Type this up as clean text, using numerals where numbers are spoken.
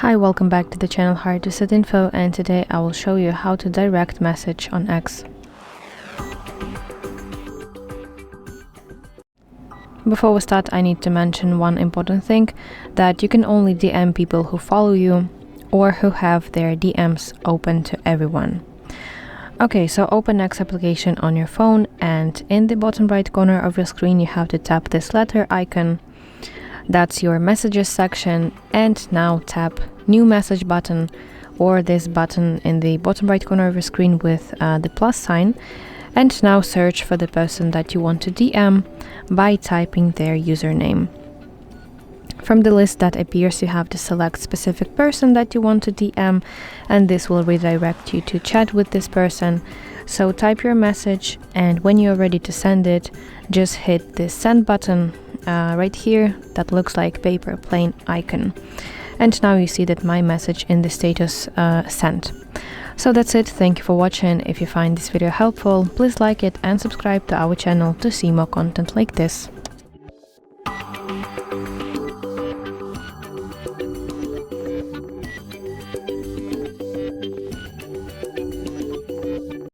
Hi, welcome back to the channel HardReset.Info, and today I will show you how to direct message on X. Before we start, I need to mention one important thing, that you can only DM people who follow you or who have their DMs open to everyone. Okay, so open X application on your phone, and in the bottom right corner of your screen you have to tap this letter icon. That's your messages section, and now tap new message button or this button in the bottom right corner of your screen with the plus sign, and now search for the person that you want to DM by typing their username. From the list that appears, you have to select specific person that you want to DM, and this will redirect you to chat with this person. So type your message, and when you're ready to send it, just hit the send button right here that looks like paper plane icon. And now you see that my message in the status sent. So that's it. Thank you for watching. If you find this video helpful, please like it and subscribe to our channel to see more content like this.